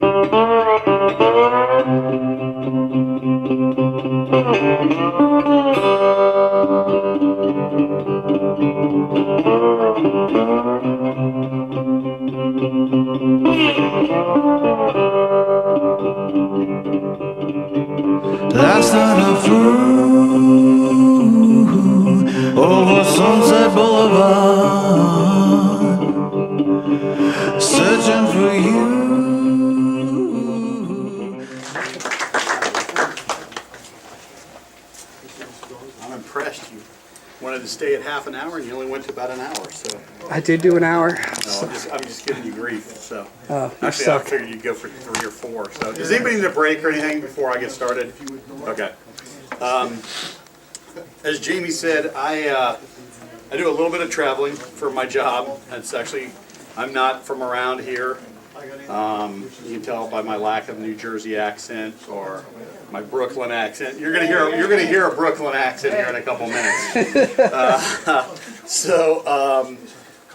Last night I flew over Sunset Boulevard, searching for you. I'm impressed. You wanted to stay at half an hour and you only went to about an hour, so. I did do an hour. No, I'm just giving you grief, so. Oh, you Actually, I suck. figured you'd go for 3 or 4, so. Does anybody need a break or anything before I get started? Okay. As Jamie said, I do a little bit of traveling for my job. It's actually, I'm not from around here. You can tell by my lack of New Jersey accent or my Brooklyn accent. You're gonna hear a Brooklyn accent here in a couple minutes.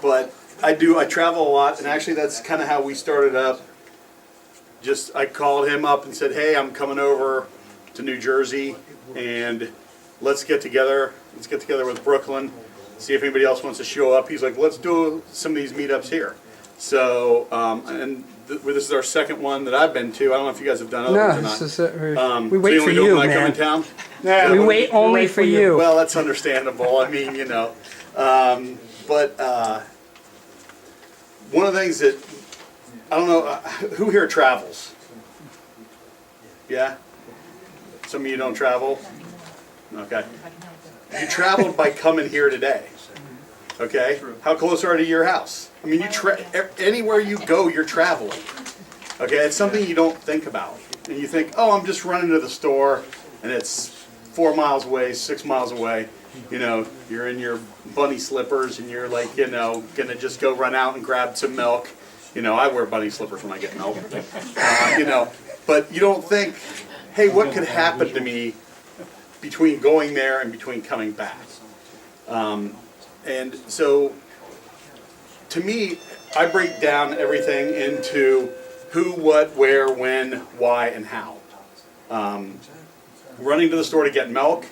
But I travel a lot, and actually that's kind of how we started up. Just I called him up and said, "Hey, I'm coming over to New Jersey, and let's get together. Let's get together with Brooklyn. See if anybody else wants to show up." He's like, "Let's do some of these meetups here." So, this is our second one that I've been to. I don't know if you guys have done other No, ones or this not. is it. So We wait you for only do it you, when I come in man. town? We wait only for you. Well, that's understandable. I mean, but one of the things that, I don't know, who here travels? Yeah? Some of you don't travel? Okay. You traveled by coming here today. Okay? How close are you to your house? I mean, anywhere you go, you're traveling. Okay? It's something you don't think about. And you think, oh, I'm just running to the store, and it's 4 miles away, 6 miles away. You're in your bunny slippers, and you're like, gonna just go run out and grab some milk. I wear bunny slippers when I get milk. But you don't think, hey, what could happen to me between going there and between coming back? And so, to me, I break down everything into who, what, where, when, why, and how. Running to the store to get milk,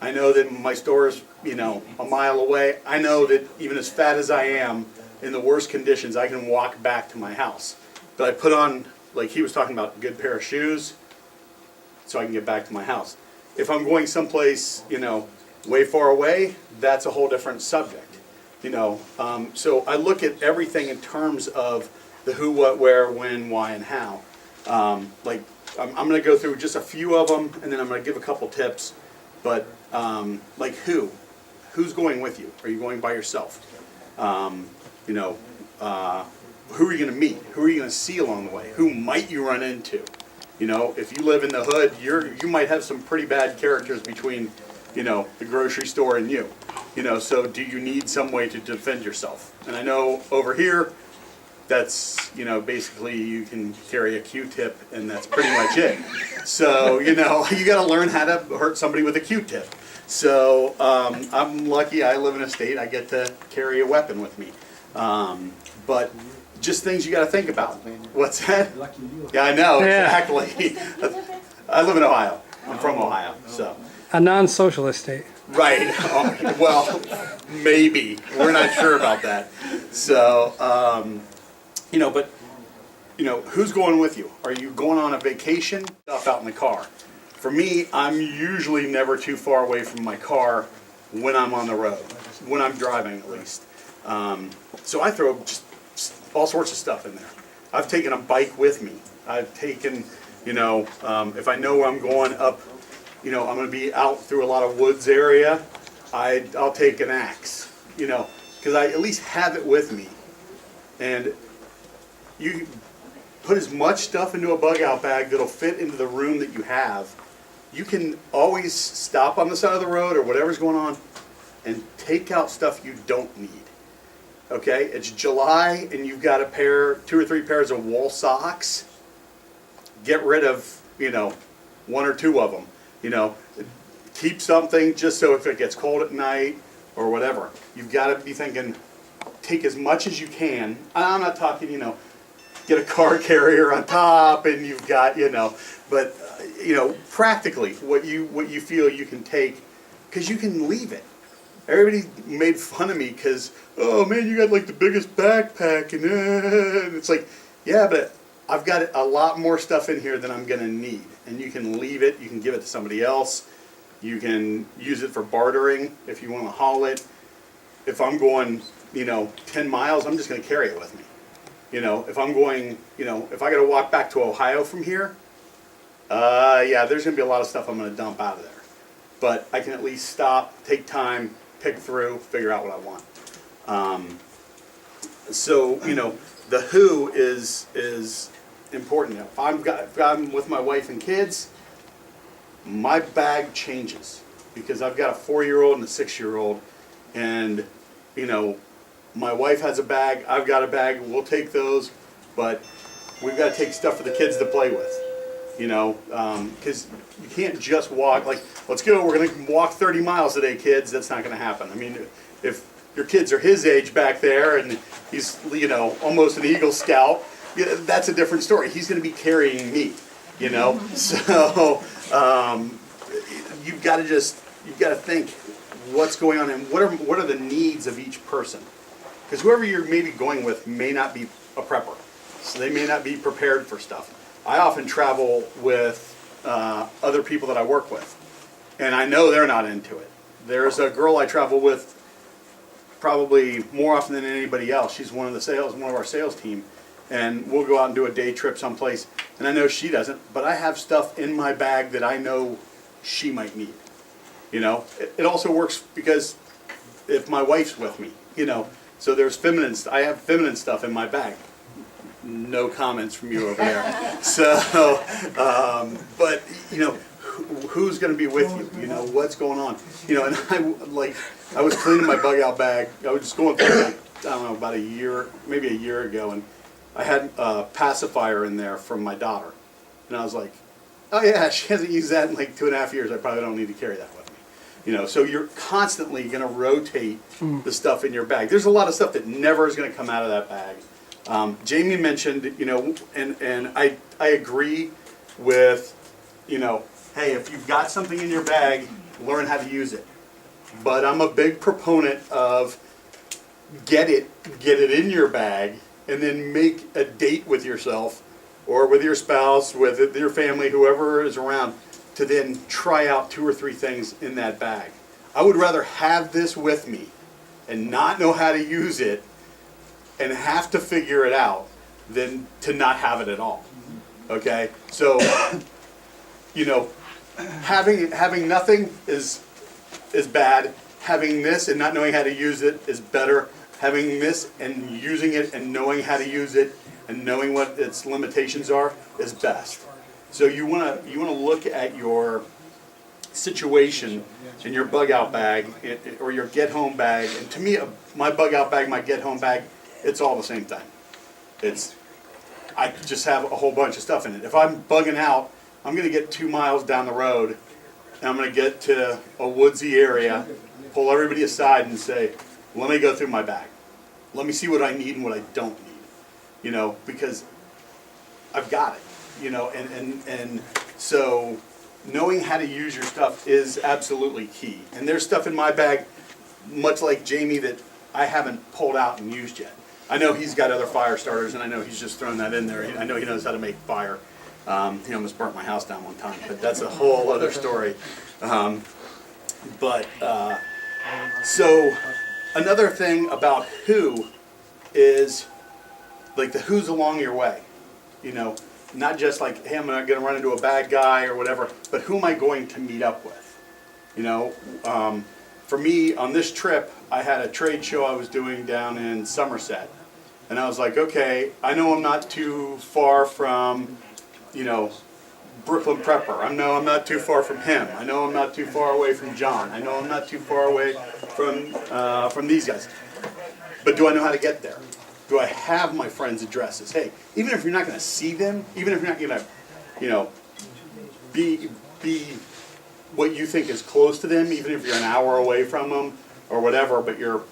I know that my store is, a mile away. I know that even as fat as I am, in the worst conditions, I can walk back to my house. But I put on, like he was talking about, a good pair of shoes so I can get back to my house. If I'm going someplace, way far away, that's a whole different subject. So I look at everything in terms of the who, what, where, when, why, and how. I'm going to go through just a few of them, and then I'm going to give a couple tips. But who's going with you? Are you going by yourself? Who are you going to meet? Who are you going to see along the way? Who might you run into? If you live in the hood, you might have some pretty bad characters between, the grocery store and you. So do you need some way to defend yourself? And I know over here, that's, basically you can carry a Q-tip and that's pretty much it. So, you got to learn how to hurt somebody with a Q-tip. So I'm lucky I live in a state I get to carry a weapon with me. But just things you got to think about. What's that? Yeah, I know, exactly. I live in Ohio. I'm from Ohio, so. A non-socialist state. Right. Well, maybe. We're not sure about that. So, who's going with you? Are you going on a vacation? Stuff out in the car. For me, I'm usually never too far away from my car when I'm on the road, when I'm driving at least. So I throw just all sorts of stuff in there. I've taken a bike with me. I've taken, if I know where I'm going up, I'm going to be out through a lot of woods area, I'll take an axe, because I at least have it with me. And you put as much stuff into a bug out bag that'll fit into the room that you have. You can always stop on the side of the road or whatever's going on and take out stuff you don't need. Okay, it's July and you've got 2 or 3 pairs of wool socks. Get rid of, 1 or 2 of them. Keep something just so if it gets cold at night or whatever. You've got to be thinking, take as much as you can. I'm not talking, get a car carrier on top, and you've got, but practically what you feel you can take, because you can leave it. Everybody made fun of me because, oh man, you got like the biggest backpack, and it's like, yeah, but I've got a lot more stuff in here than I'm gonna need, and you can leave it, you can give it to somebody else, you can use it for bartering if you want to haul it. If I'm going, 10 miles, I'm just gonna carry it with me. If I'm going, if I gotta walk back to Ohio from here, yeah, there's gonna be a lot of stuff I'm gonna dump out of there. But I can at least stop, take time, pick through, figure out what I want. So the who is important. If I'm with my wife and kids, my bag changes because I've got a 4-year-old and a 6-year-old, and my wife has a bag, I've got a bag. We'll take those, but we've got to take stuff for the kids to play with. Because you can't just walk, like, let's go, we're going to walk 30 miles today, kids. That's not going to happen. I mean, if your kids are his age back there and he's, almost an Eagle Scout, that's a different story. He's going to be carrying me, So you've got to think what's going on and what are the needs of each person. Because whoever you're maybe going with may not be a prepper. So they may not be prepared for stuff. I often travel with other people that I work with, and I know they're not into it. There's a girl I travel with probably more often than anybody else. She's one of our sales team, and we'll go out and do a day trip someplace, and I know she doesn't, but I have stuff in my bag that I know she might need. It also works because if my wife's with me, so there's I have feminine stuff in my bag. No comments from you over there. So, but who's going to be with you? What's going on? And I was cleaning my bug out bag. I was just going through it, I don't know, about maybe a year ago, and I had a pacifier in there from my daughter, and I was like, oh yeah, she hasn't used that in like 2.5 years. I probably don't need to carry that with me. So you're constantly going to rotate the stuff in your bag. There's a lot of stuff that never is going to come out of that bag. Jamie mentioned, and I agree with, hey, if you've got something in your bag, learn how to use it. But I'm a big proponent of get it in your bag, and then make a date with yourself or with your spouse, with your family, whoever is around, to then try out 2 or 3 things in that bag. I would rather have this with me and not know how to use it and have to figure it out than to not have it at all. Okay? So, having nothing is bad. Having this and not knowing how to use it is better. Having this and using it and knowing how to use it and knowing what its limitations are is best. So you want to look at your situation in your bug out bag or your get home bag. And to me, my bug out bag, my get home bag, it's all the same thing. I just have a whole bunch of stuff in it. If I'm bugging out, I'm going to get 2 miles down the road, and I'm going to get to a woodsy area, pull everybody aside and say, let me go through my bag. Let me see what I need and what I don't need. Because I've got it, and so knowing how to use your stuff is absolutely key. And there's stuff in my bag, much like Jamie, that I haven't pulled out and used yet. I know he's got other fire starters, and I know he's just thrown that in there. I know he knows how to make fire. He almost burnt my house down one time, but that's a whole other story. So another thing about who is like the who's along your way. Not just like, hey, I'm going to run into a bad guy or whatever, but who am I going to meet up with? For me, on this trip, I had a trade show I was doing down in Somerset. And I was like, okay, I know I'm not too far from, Brooklyn Prepper. I know I'm not too far from him. I know I'm not too far away from John. I know I'm not too far away from these guys. But do I know how to get there? Do I have my friends' addresses? Hey, even if you're not going to see them, even if you're not going to, be what you think is close to them, even if you're an hour away from them or whatever, but you're,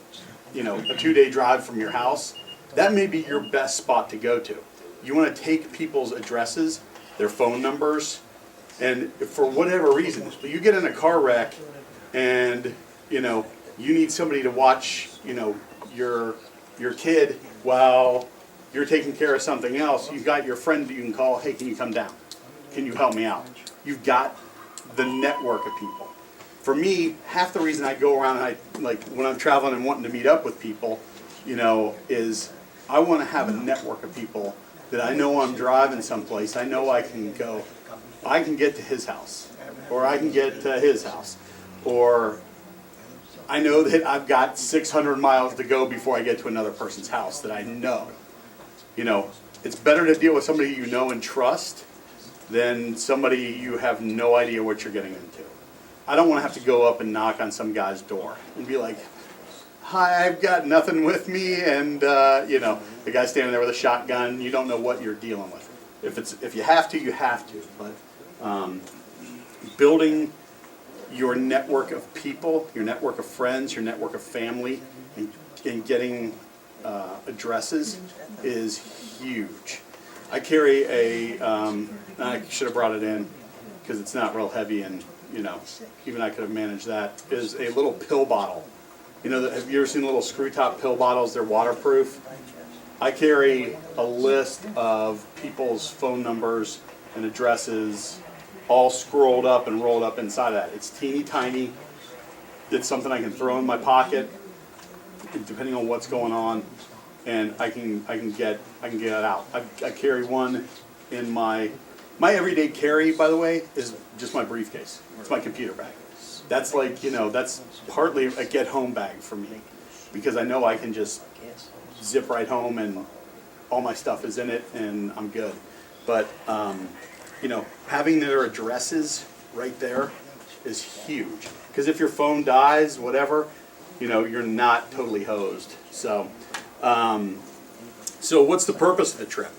a 2-day drive from your house, that may be your best spot to go to. you want to take people's addresses, their phone numbers, and for whatever reason, you get in a car wreck and, you know, you need somebody to watch, you know, your kid while you're taking care of something else. You've got your friend that you can call, hey, can you come down? Can you help me out? You've got the network of people. For me, half the reason I go around and I, like, when I'm traveling and wanting to meet up with people, you know, is I want to have a network of people that I know I'm driving someplace. I know I can go, I can get to his house, or I can get to his house, or I know that I've got 600 miles to go before I get to another person's house that I know. You know, it's better to deal with somebody you know and trust than somebody you have no idea what you're getting into. I don't want to have to go up and knock on some guy's door and be like, hi, I've got nothing with me, and you know, the guy's standing there with a shotgun. You don't know what you're dealing with. If you have to, you have to. But building your network of people, your network of friends, your network of family, and getting addresses is huge. I carry a, I should have brought it in because it's not real heavy, and you know, even I could have managed that, is a little pill bottle. You know, have you ever seen little screw top pill bottles? They're waterproof. I carry a list of people's phone numbers and addresses all scrolled up and rolled up inside of that. It's teeny tiny. It's something I can throw in my pocket, depending on what's going on, and I can get it out. I carry one in my everyday carry, by the way, is just my briefcase. It's my computer bag. That's like, you know, that's partly a get home bag for me, because I know I can just zip right home and all my stuff is in it and I'm good. But you know, having their addresses right there is huge, because if your phone dies, whatever, you know, you're not totally hosed. So so what's the purpose of the trip?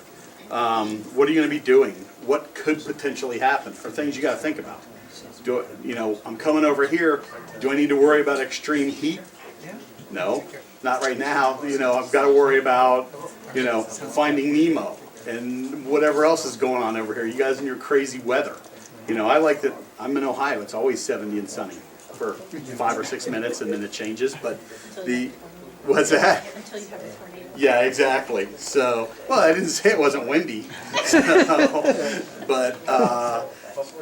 What are you going to be doing? What could potentially happen? Are things you got to think about. You know, I'm coming over here. Do I need to worry about extreme heat? No, not right now. You know, I've got to worry about, you know, Finding Nemo and whatever else is going on over here. You guys and your crazy weather. You know, I like that. I'm in Ohio. It's always 70 and sunny for 5 or 6 minutes, and then it changes. But what's that? Until you have a tornado. Yeah, exactly. So, well, I didn't say it wasn't windy. So, but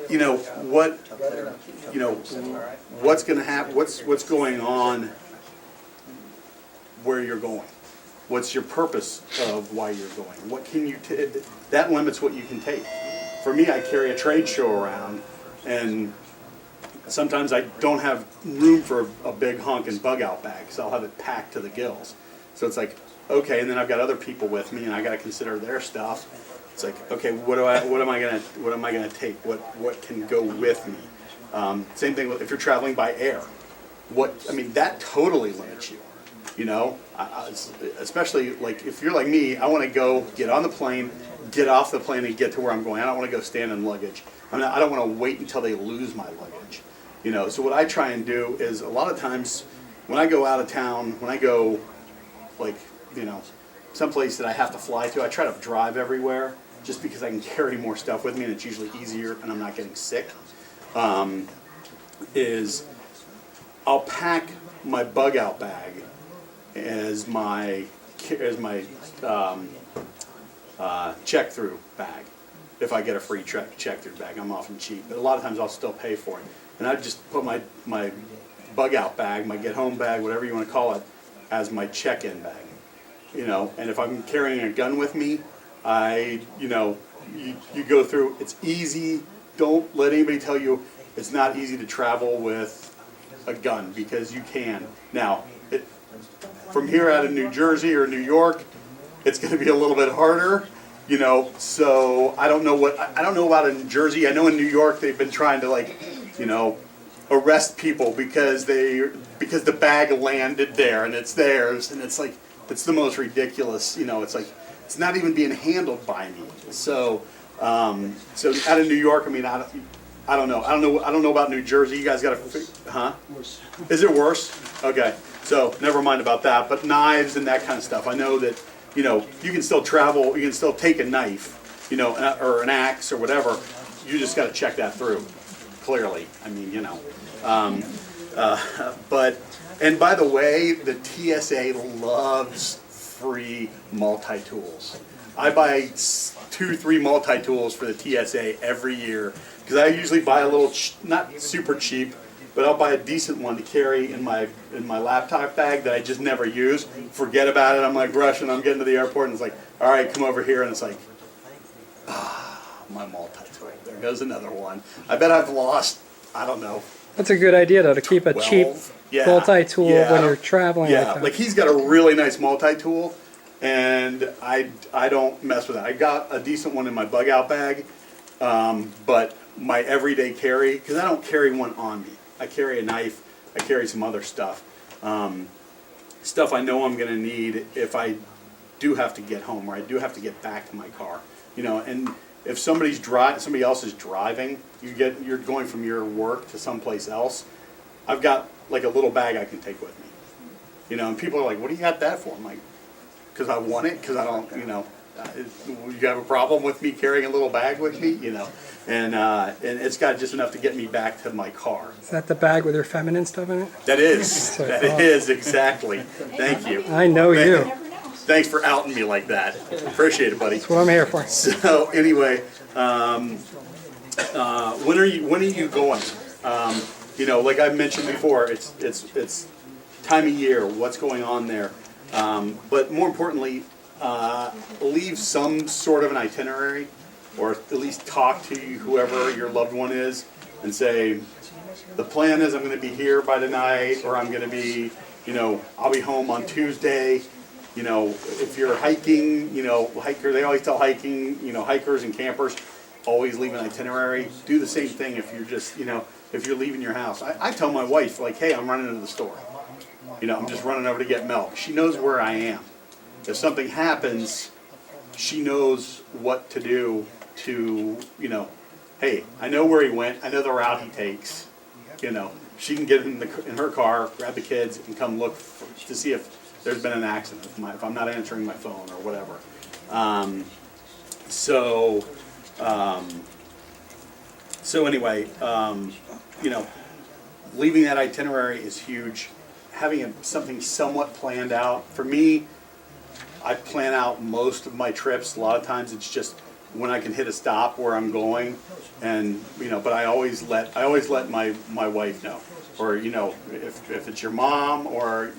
you know what? You know what's going to happen? What's going on? Where you're going? What's your purpose of why you're going? What can you that limits what you can take. For me, I carry a trade show around, and sometimes I don't have room for a big honking bug out bag, so I'll have it packed to the gills. So it's like, okay, and then I've got other people with me, and I got to consider their stuff. It's like, okay, what am I gonna take? What can go with me? Same thing if you're traveling by air. That totally limits you. You know, especially like if you're like me, I want to go get on the plane, get off the plane, and get to where I'm going. I don't want to go stand in luggage. I don't want to wait until they lose my luggage. You know, so what I try and do is a lot of times when I go out of town, when I go like, you know, someplace that I have to fly to, I try to drive everywhere just because I can carry more stuff with me, and it's usually easier and I'm not getting sick. Is I'll pack my bug out bag as my check through bag. If I get a free check through bag, I'm often cheap, but a lot of times I'll still pay for it. And I just put my bug out bag, my get home bag, whatever you want to call it, as my check-in bag. You know, and if I'm carrying a gun with me, you go through. It's easy. Don't let anybody tell you it's not easy to travel with a gun, because you can. Now, from here out of New Jersey or New York, it's going to be a little bit harder. You know, so I don't know about in Jersey. I know in New York they've been trying to arrest people because the bag landed there and it's theirs, and it's like it's the most ridiculous. You know, it's like it's not even being handled by me. So out of New York, I don't know. I don't know about New Jersey. You guys got to, Is it worse? Okay. So never mind about that. But knives and that kind of stuff. I know that you know, you can still travel, you can still take a knife, you know, or an axe or whatever. You just got to check that through clearly. I mean, you know. And by the way, the TSA loves free multi-tools. I buy 2-3 multi-tools for the TSA every year because I usually buy a little, not super cheap, but I'll buy a decent one to carry in my laptop bag that I just never use. Forget about it. I'm like rushing. I'm getting to the airport and it's like, all right, come over here, and it's like, my multi-tool. There goes another one. I bet I've lost, I don't know, That's a good idea, though, to keep a cheap 12. Yeah, multi-tool yeah. when you're traveling Yeah, like that. like he's got a really nice multi-tool, and I don't mess with that. I got a decent one in my bug out bag, but my everyday carry, because I don't carry one on me. I carry a knife, I carry some other stuff. Stuff I know I'm gonna need if I do have to get home, or I do have to get back to my car. You know, and if somebody else is driving, you're going from your work to someplace else, I've got like a little bag I can take with me. You know, and people are like, what do you got that for? I'm like, because I want it, because I don't, you know, you have a problem with me carrying a little bag with me, you know, and it's got just enough to get me back to my car. Is that the bag with your feminine stuff in it? That is, exactly. Thank you. I know you. Thanks for outing me like that. Appreciate it, buddy. That's what I'm here for. So anyway, when are you going? You know, like I mentioned before, it's time of year. What's going on there? But more importantly, leave some sort of an itinerary, or at least talk to whoever your loved one is, and say, the plan is I'm going to be here by tonight, or I'm going to be, you know, I'll be home on Tuesday. You know, if you're hiking, you know, they always tell hikers and campers, always leave an itinerary. Do the same thing if you're just, you know, if you're leaving your house. I tell my wife, like, hey, I'm running to the store. You know, I'm just running over to get milk. She knows where I am. If something happens, she knows what to do to, you know, hey, I know where he went. I know the route he takes. You know, she can get in her car, grab the kids, and come look to see if there's been an accident, if I'm not answering my phone or whatever. So anyway, you know, leaving that itinerary is huge. Having something somewhat planned out. For me, I plan out most of my trips. A lot of times it's just when I can hit a stop where I'm going, and you know. But I always let my wife know, or you know, if it's your mom or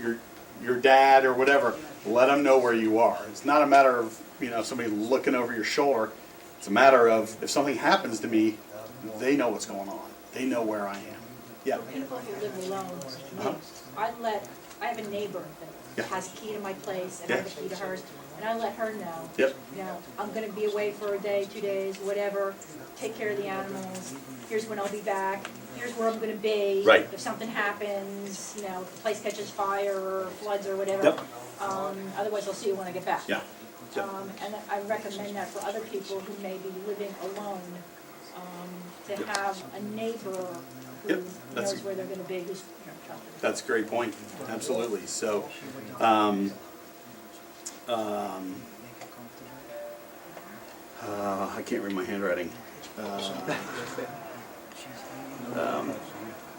your dad or whatever, let them know where you are. It's not a matter of, you know, somebody looking over your shoulder. It's a matter of if something happens to me, they know what's going on. They know where I am. Yeah. People who live alone, I have a neighbor that has a key to my place and I have a key to hers, and I let her know. Yep. You know, I'm gonna be away for a day, 2 days, whatever, take care of the animals, here's when I'll be back, here's where I'm gonna be. Right. If something happens, you know, if the place catches fire or floods or whatever. Yep. Otherwise I'll see you when I get back. Yeah. Yep. And I recommend that for other people who may be living alone, to have a neighbor who Yep. knows where they're gonna be, who's, you know, trusted. That's a great point. Absolutely. So, I can't read my handwriting.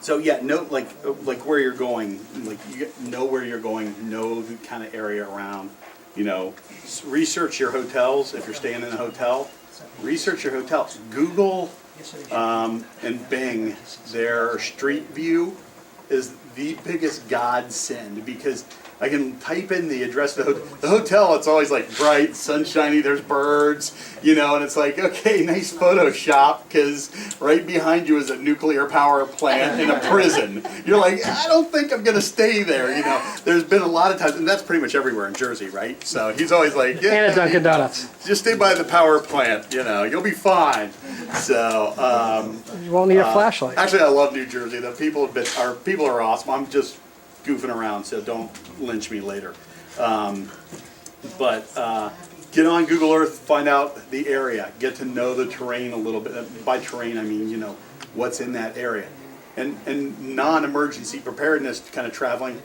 So yeah, know like where you're going. Like know where you're going. Know the kind of area around. You know, research your hotels if you're staying in a hotel. Research your hotels. Google and Bing their Street View is the biggest godsend, because I can type in the address of the hotel. It's always like bright, sunshiny. There's birds, you know, and it's like, okay, nice Photoshop, because right behind you is a nuclear power plant and a prison. You're like, I don't think I'm gonna stay there. You know, there's been a lot of times, and that's pretty much everywhere in Jersey, right? So he's always like, yeah, And a Dunkin' Donuts. just stay by the power plant. You know, you'll be fine. So. You won't need a flashlight. Actually, I love New Jersey. The people are awesome. I'm just goofing around, so don't lynch me later. But get on Google Earth, find out the area, get to know the terrain a little bit. By terrain, I mean, you know, what's in that area. And non-emergency preparedness kind of traveling,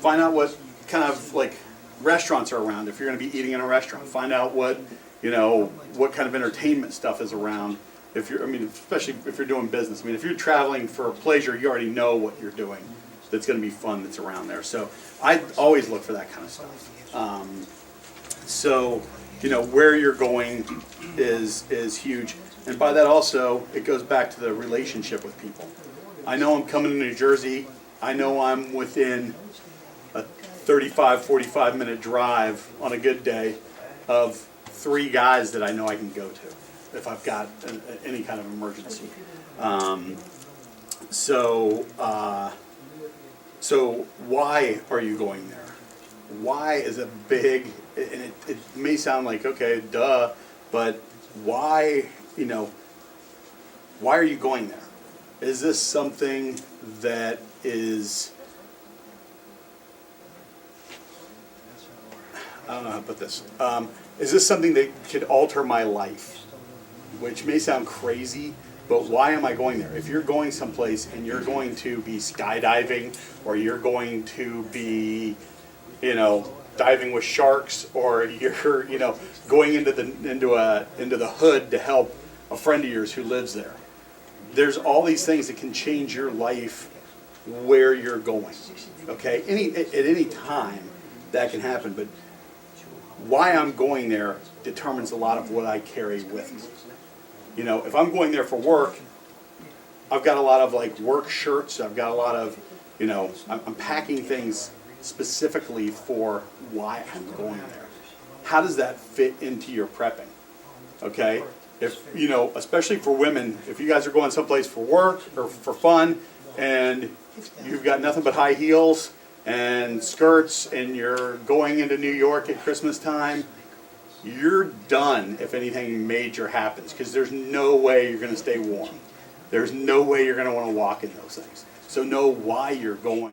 find out what kind of like restaurants are around. If you're going to be eating in a restaurant, find out what kind of entertainment stuff is around. If you're, I mean, especially if you're doing business. I mean, if you're traveling for pleasure, you already know what you're doing. That's going to be fun. That's around there. So I always look for that kind of stuff. So where you're going is huge, and by that also it goes back to the relationship with people. I know I'm coming to New Jersey. I know I'm within a 35-45 minute drive on a good day of 3 guys that I know I can go to if I've got any kind of emergency. So why are you going there? Why is a big, and it may sound like, okay, duh, but why, why are you going there? Is this something that is, I don't know how to put this, is this something that could alter my life? Which may sound crazy, but why am I going there? If you're going someplace and you're going to be skydiving, or you're going to be, diving with sharks, or you're, going into the hood to help a friend of yours who lives there. There's all these things that can change your life where you're going. Okay, at any time that can happen, but why I'm going there determines a lot of what I carry with me. If I'm going there for work, I've got a lot of work shirts. I've got a lot of, I'm packing things specifically for why I'm going there. How does that fit into your prepping? Okay, if especially for women, if you guys are going someplace for work or for fun, and you've got nothing but high heels and skirts, and you're going into New York at Christmas time, you're done if anything major happens, because there's no way you're going to stay warm. There's no way you're going to want to walk in those things. So know why you're going.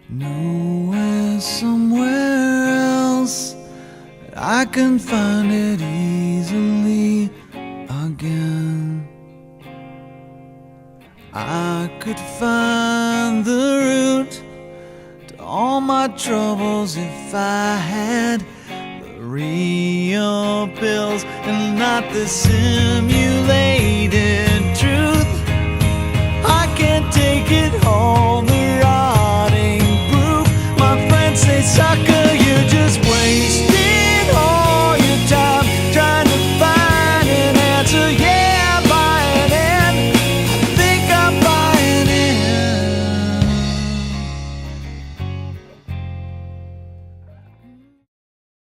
Nowhere, somewhere else, that I can find it easily again. I could find the root to all my troubles if I had the real pills and not the simulated.